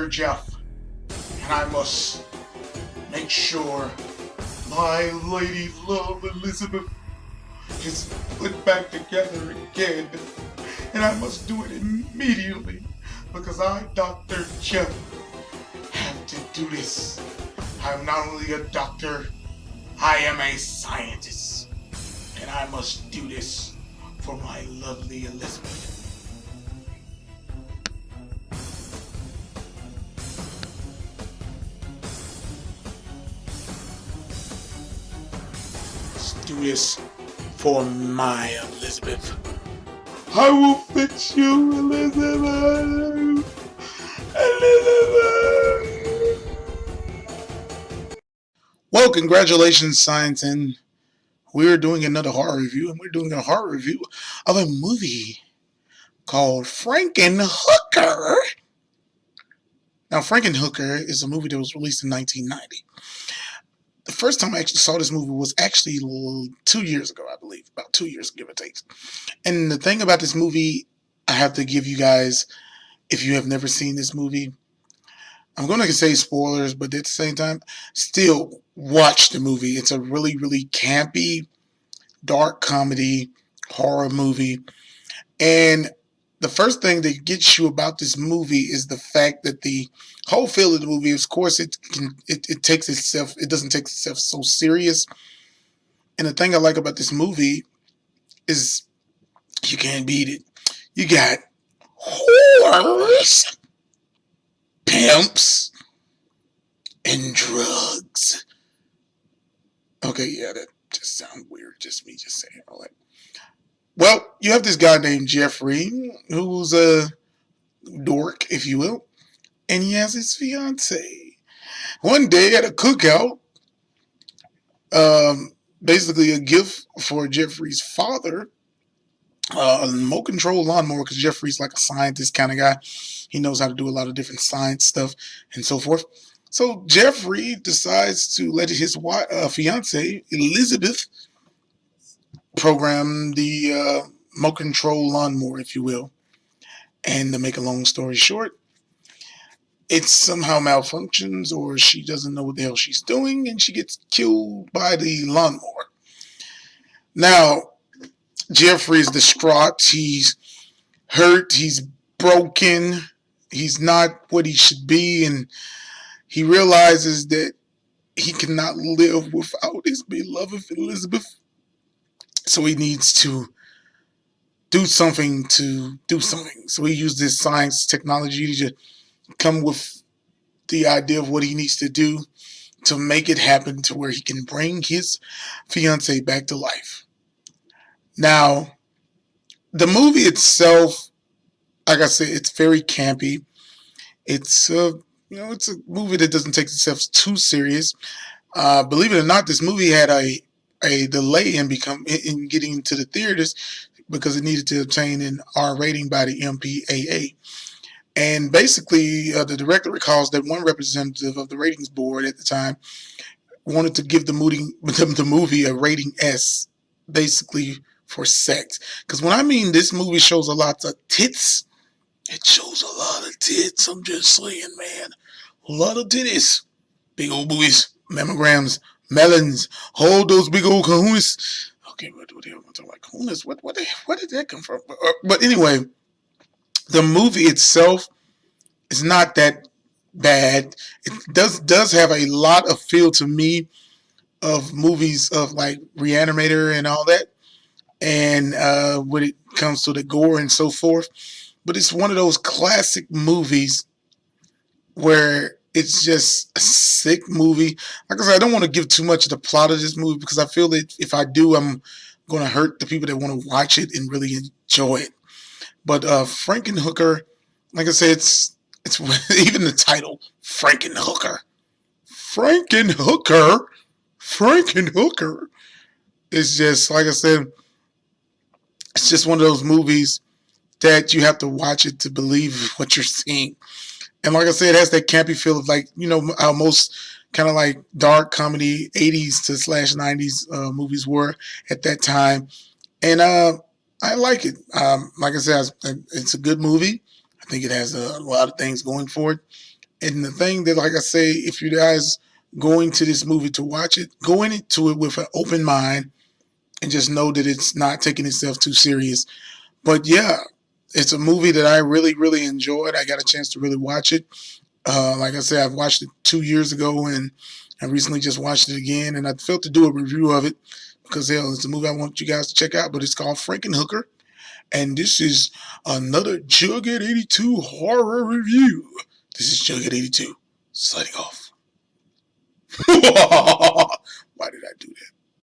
Dr. Jeff, and I must make sure my lady love Elizabeth is put back together again. And I must do it immediately because I, Dr. Jeff, have to do this. I'm not only a doctor, I am a scientist. And I must do this for my lovely Elizabeth. Let's do this for my Elizabeth. I will fix you, Elizabeth. Elizabeth. Well, congratulations, Science, and we're doing another horror review, and we're doing a horror review of a movie called FrankenHooker. Now, FrankenHooker is a movie that was released in 1990. The first time I actually saw this movie was actually 2 years ago, I believe, about 2 years, give or take. And the thing about this movie, I have to give you guys, if you have never seen this movie, I'm going to say spoilers, but at the same time, still watch the movie. It's a really, really campy, dark comedy, horror movie. And the first thing that gets you about this movie is the fact that the whole feel of the movie, of course, it doesn't take itself so serious. And the thing I like about this movie is you can't beat it. You got whores, pimps, and drugs. Okay, yeah, that just sounds weird. Just me just saying all that. Well, you have this guy named Jeffrey, who's a dork, if you will, and he has his fiance. One day at a cookout, basically a gift for Jeffrey's father, a remote control lawnmower, because Jeffrey's like a scientist kind of guy. He knows how to do a lot of different science stuff and so forth. So Jeffrey decides to let his fiance, Elizabeth, program the remote control lawnmower, if you will. And to make a long story short, it somehow malfunctions, or she doesn't know what the hell she's doing, and she gets killed by the lawnmower. Now, Jeffrey's distraught. He's hurt. He's broken. He's not what he should be, and he realizes that he cannot live without his beloved Elizabeth. So he needs to do something to do something. So he used this science technology to come with the idea of what he needs to do to make it happen to where he can bring his fiance back to life. Now, the movie itself, like I said, it's very campy. It's it's a movie that doesn't take itself too serious. Believe it or not, this movie had a delay in getting into the theaters because it needed to obtain an R rating by the MPAA. And basically, the director recalls that one representative of the ratings board at the time wanted to give the movie a rating S, basically for sex. Because when I mean this movie shows a lot of tits, it shows a lot of tits. I'm just saying, man. A lot of titties. Big old boobies, mammograms, melons, hold those big old kahunas. Okay, what the hell am I talking about? Kahunas? Where did that come from? But anyway, the movie itself is not that bad. It does have a lot of feel to me of movies of like Reanimator and all that, and when it comes to the gore and so forth. But it's one of those classic movies where it's just a sick movie. Like I said, I don't want to give too much of the plot of this movie because I feel that if I do, I'm going to hurt the people that want to watch it and really enjoy it. But FrankenHooker, like I said, it's even the title, FrankenHooker. FrankenHooker. FrankenHooker. It's just, like I said, it's just one of those movies that you have to watch it to believe what you're seeing. And like I said, it has that campy feel of like, how most kind of like dark comedy 80s to slash 90s movies were at that time. And I like it. Like I said, it's a good movie. I think it has a lot of things going for it. And the thing that, like I say, if you guys going to this movie to watch it, go into it with an open mind and just know that it's not taking itself too serious. But yeah, it's a movie that I really, really enjoyed. I got a chance to really watch it. Like I said, I've watched it 2 years ago, and I recently just watched it again, and I felt to do a review of it because hell, it's a movie I want you guys to check out. But it's called FrankenHooker, and this is another Jughead 82 horror review. This is Jughead 82 signing off.